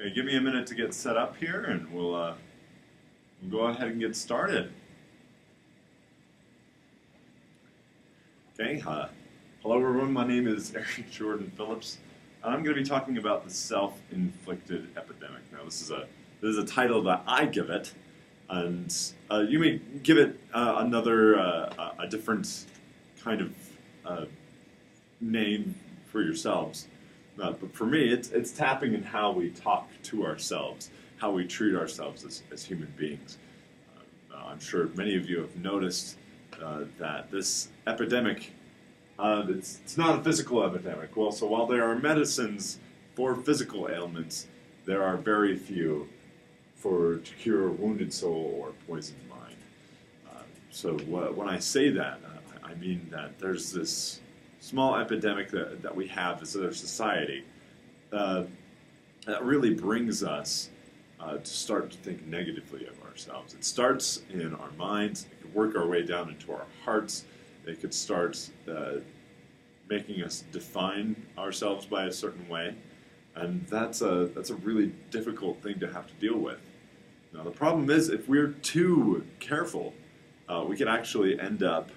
Okay, give me a minute to get set up here, and we'll go ahead and get started. Okay, hello everyone. My name is Eric Jordan Phillips. I'm going to be talking about the self-inflicted epidemic. Now, this is a title that I give it, and you may give it a different kind of name for yourselves. But for me, it's tapping in how we talk to ourselves, how we treat ourselves as human beings. I'm sure many of you have noticed that this epidemic, it's not a physical epidemic. Well, so while there are medicines for physical ailments, there are very few to cure a wounded soul or poisoned mind. When I say that, I mean that there's this small epidemic that we have as a society that really brings us to start to think negatively of ourselves. It starts in our minds, it can work our way down into our hearts, it could start making us define ourselves by a certain way, and that's a really difficult thing to have to deal with. Now the problem is, if we're too careful, we can actually end up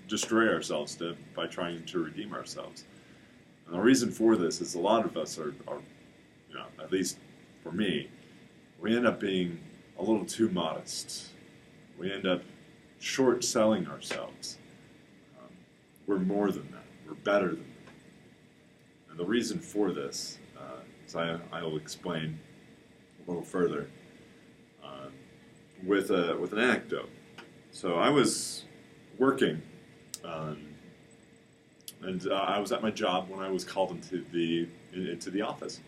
destroy ourselves by trying to redeem ourselves. And the reason for this is a lot of us are, at least for me, we end up being a little too modest. We end up short-selling ourselves. We're more than that. We're better than that. And the reason for this, as I will explain a little further, with an anecdote. So I was working, and I was at my job when I was called into the office.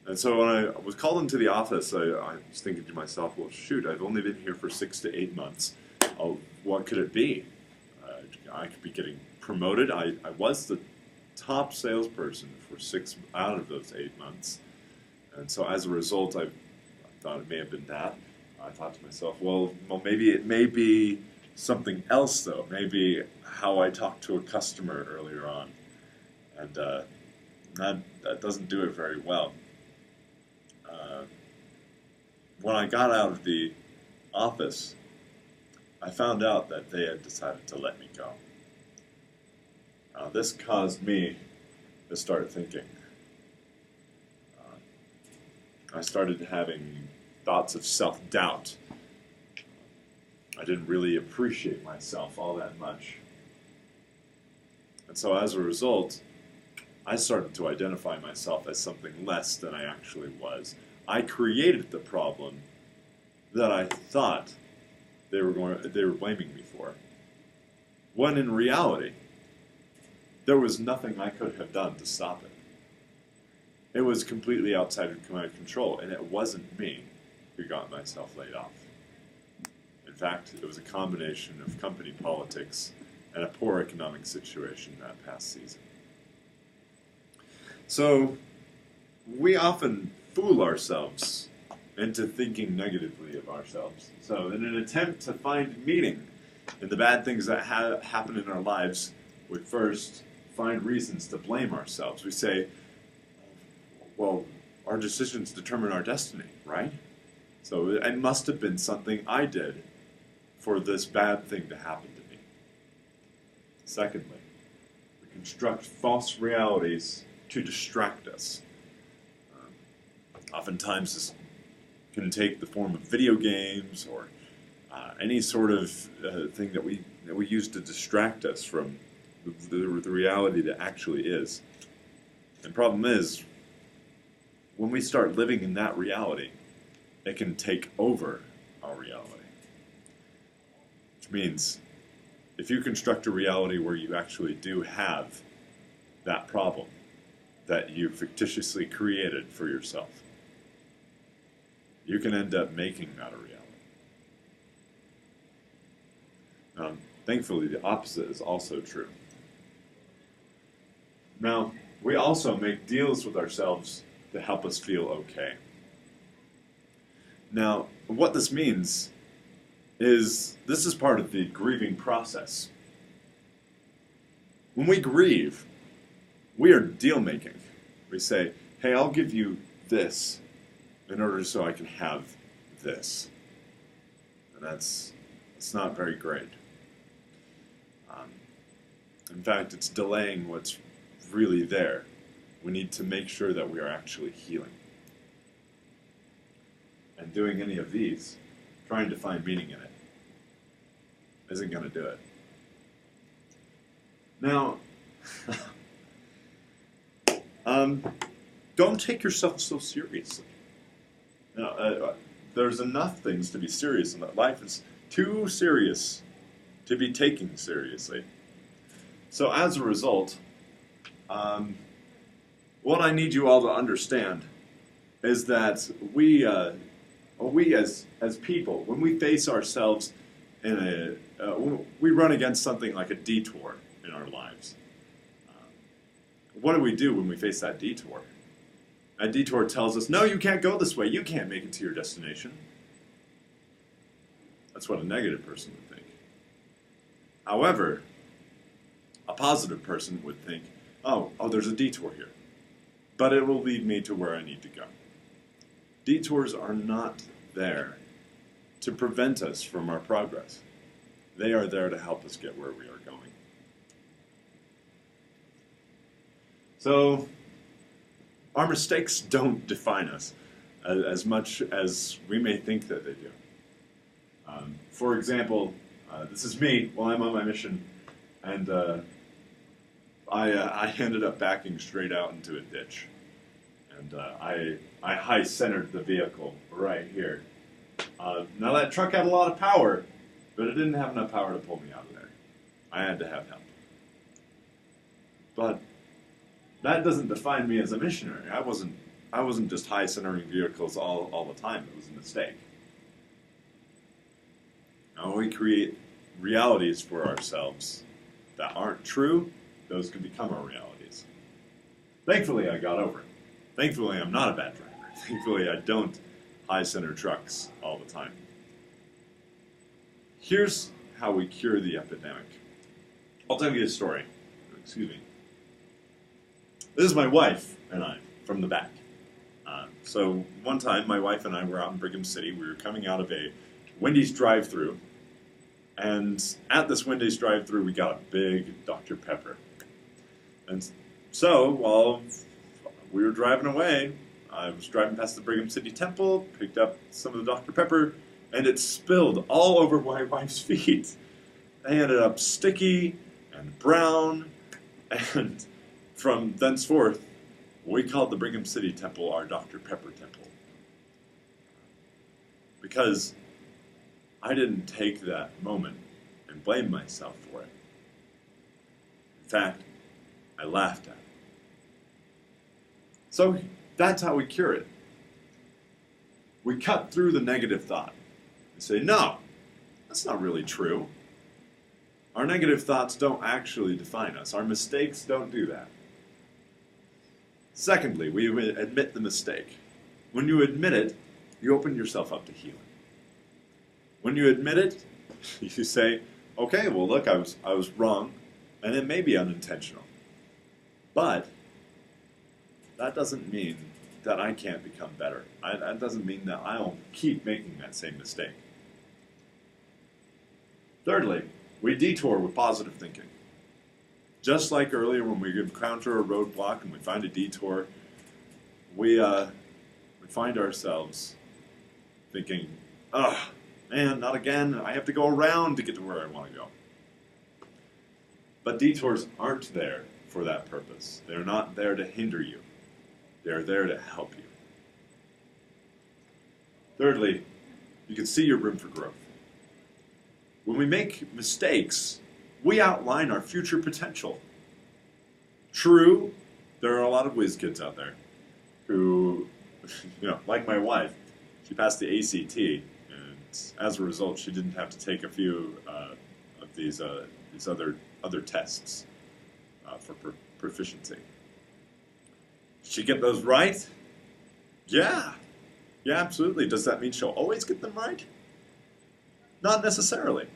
And so when I was called into the office, I was thinking to myself, well, shoot, I've only been here for 6 to 8 months. What could it be? I could be getting promoted. I was the top salesperson for 6 out of those 8 months. And so as a result, I thought it may have been that. I thought to myself, well, maybe it may be something else, though. Maybe how I talked to a customer earlier on. And that doesn't do it very well. When I got out of the office, I found out that they had decided to let me go. This caused me to start thinking. I started having thoughts of self-doubt. I didn't really appreciate myself all that much. And so as a result, I started to identify myself as something less than I actually was. I created the problem that I thought they were blaming me for, when in reality, there was nothing I could have done to stop it. It was completely outside of my control, and it wasn't me who got myself laid off. In fact, it was a combination of company politics and a poor economic situation that past season. So, we often fool ourselves into thinking negatively of ourselves. So, in an attempt to find meaning in the bad things that happen in our lives, we first find reasons to blame ourselves. We say, well, our decisions determine our destiny, right? So it must have been something I did for this bad thing to happen to me. Secondly, we construct false realities to distract us. Oftentimes this can take the form of video games or any sort of thing that we use to distract us from the reality that actually is. And the problem is, when we start living in that reality, it can take over our reality. Which means, if you construct a reality where you actually do have that problem that you fictitiously created for yourself, you can end up making that a reality. Thankfully, the opposite is also true. Now, we also make deals with ourselves to help us feel okay. Now, what this means is this is part of the grieving process. When we grieve, we are deal making. We say, hey, I'll give you this in order so I can have this. And that's not very great. In fact, it's delaying what's really there. We need to make sure that we are actually healing. And doing any of these, trying to find meaning in it, isn't going to do it. Now, don't take yourself so seriously. There's enough things to be serious in that. Life is too serious to be taken seriously. So as a result, what I need you all to understand is that we as people, when we face ourselves in we run against something like a detour in our lives. What do we do when we face that detour? A detour tells us, no, you can't go this way. You can't make it to your destination. That's what a negative person would think. However, a positive person would think, oh, there's a detour here. But it will lead me to where I need to go. Detours are not there to prevent us from our progress. They are there to help us get where we are going. So, our mistakes don't define us as much as we may think that they do. For example, this is me while I'm on my mission, and I ended up backing straight out into a ditch. And I high-centered the vehicle right here. Now that truck had a lot of power, but it didn't have enough power to pull me out of there. I had to have help. But that doesn't define me as a missionary. I wasn't just high-centering vehicles all the time. It was a mistake. Now we create realities for ourselves that aren't true. Those can become our realities. Thankfully, I got over it. Thankfully, I'm not a bad driver. Thankfully, I don't high-center trucks all the time. Here's how we cure the epidemic. I'll tell you a story. Excuse me. This is my wife and I from the back. So one time, my wife and I were out in Brigham City. We were coming out of a Wendy's drive-thru. And at this Wendy's drive-thru, we got a big Dr. Pepper. And so, while we were driving away, I was driving past the Brigham City Temple, picked up some of the Dr. Pepper, and it spilled all over my wife's feet. They ended up sticky and brown, and from thenceforth, we called the Brigham City Temple our Dr. Pepper Temple. Because I didn't take that moment and blame myself for it. In fact, I laughed at it. So that's how we cure it. We cut through the negative thought and say, no, that's not really true. Our negative thoughts don't actually define us. Our mistakes don't do that. Secondly, we admit the mistake. When you admit it, you open yourself up to healing. When you admit it, you say, okay, well, look, I was wrong, and it may be unintentional. But that doesn't mean that I can't become better. That doesn't mean that I'll keep making that same mistake. Thirdly, we detour with positive thinking. Just like earlier when we encounter a roadblock and we find a detour, we find ourselves thinking, ugh, man, not again. I have to go around to get to where I want to go. But detours aren't there for that purpose. They're not there to hinder you. They're there to help you. Thirdly, you can see your room for growth. When we make mistakes, we outline our future potential. True, there are a lot of whiz kids out there who, like my wife, she passed the ACT, and as a result, she didn't have to take a few of these other tests for proficiency. Did she get those right? Yeah, absolutely. Does that mean she'll always get them right? Not necessarily.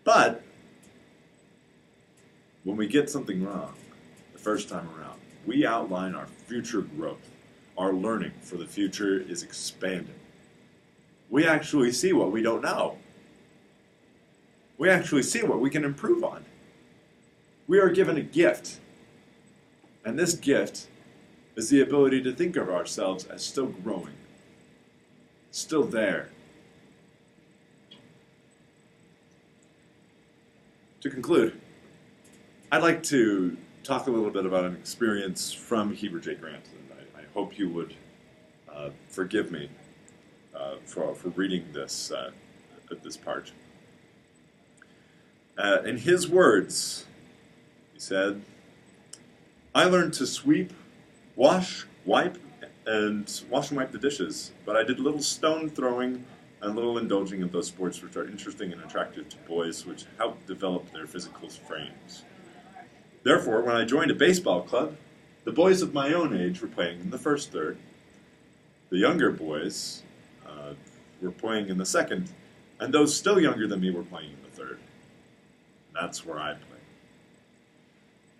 But when we get something wrong the first time around, we outline our future growth. Our learning for the future is expanding. We actually see what we don't know. We actually see what we can improve on. We are given a gift. And this gift is the ability to think of ourselves as still growing, still there. To conclude, I'd like to talk a little bit about an experience from Heber J. Grant, and I hope you would forgive me for reading this part. In his words, he said, "I learned to sweep, wash, wipe, and wipe the dishes, but I did little stone throwing and little indulging in those sports which are interesting and attractive to boys, which help develop their physical frames. Therefore, when I joined a baseball club, the boys of my own age were playing in the first third. The younger boys were playing in the second, and those still younger than me were playing in the third. That's where I played.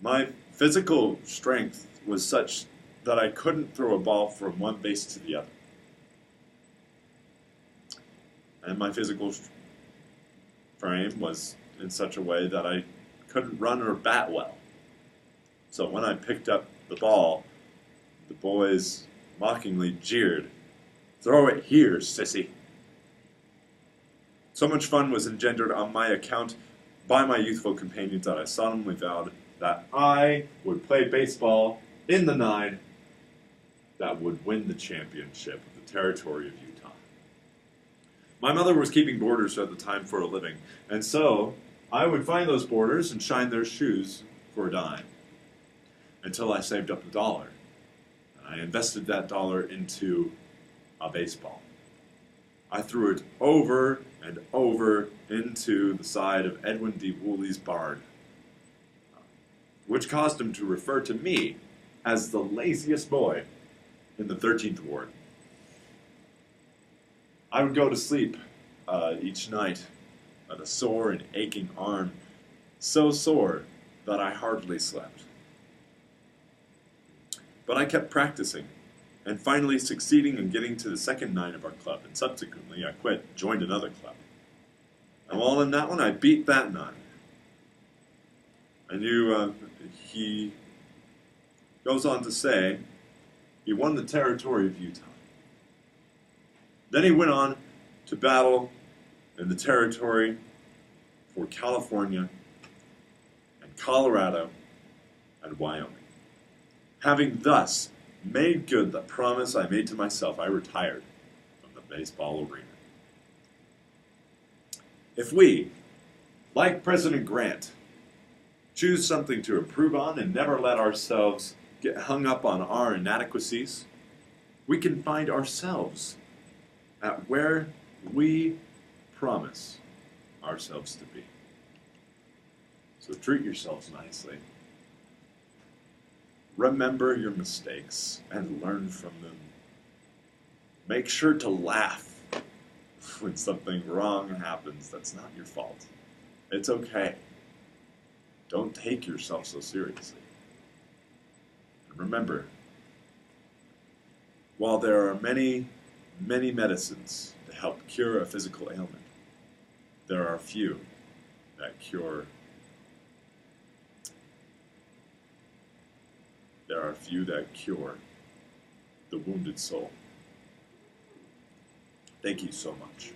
My physical strength was such that I couldn't throw a ball from one base to the other. And my physical frame was in such a way that I couldn't run or bat well. So when I picked up the ball, the boys mockingly jeered, 'Throw it here, sissy.' So much fun was engendered on my account by my youthful companions that I solemnly vowed that I would play baseball in the 9 that would win the championship of the territory of Utah. My mother was keeping boarders at the time for a living, and so I would find those boarders and shine their shoes for a dime until I saved up $1. And I invested that dollar into a baseball. I threw it over and over into the side of Edwin D. Woolley's barn, which caused him to refer to me as the laziest boy in the 13th Ward. I would go to sleep each night with a sore and aching arm, so sore that I hardly slept. But I kept practicing, and finally succeeding in getting to the second 9 of our club, and subsequently I quit, joined another club. And while in that one, I beat that 9. And he goes on to say, he won the territory of Utah. Then he went on to battle in the territory for California and Colorado and Wyoming. Having thus made good the promise I made to myself, I retired from the baseball arena. If we, like President Grant, choose something to improve on and never let ourselves get hung up on our inadequacies, we can find ourselves at where we promise ourselves to be. So treat yourselves nicely. Remember your mistakes and learn from them. Make sure to laugh when something wrong happens that's not your fault. It's okay. Don't take yourself so seriously. And remember, while there are many, many medicines to help cure a physical ailment, there are few that cure the wounded soul. Thank you so much.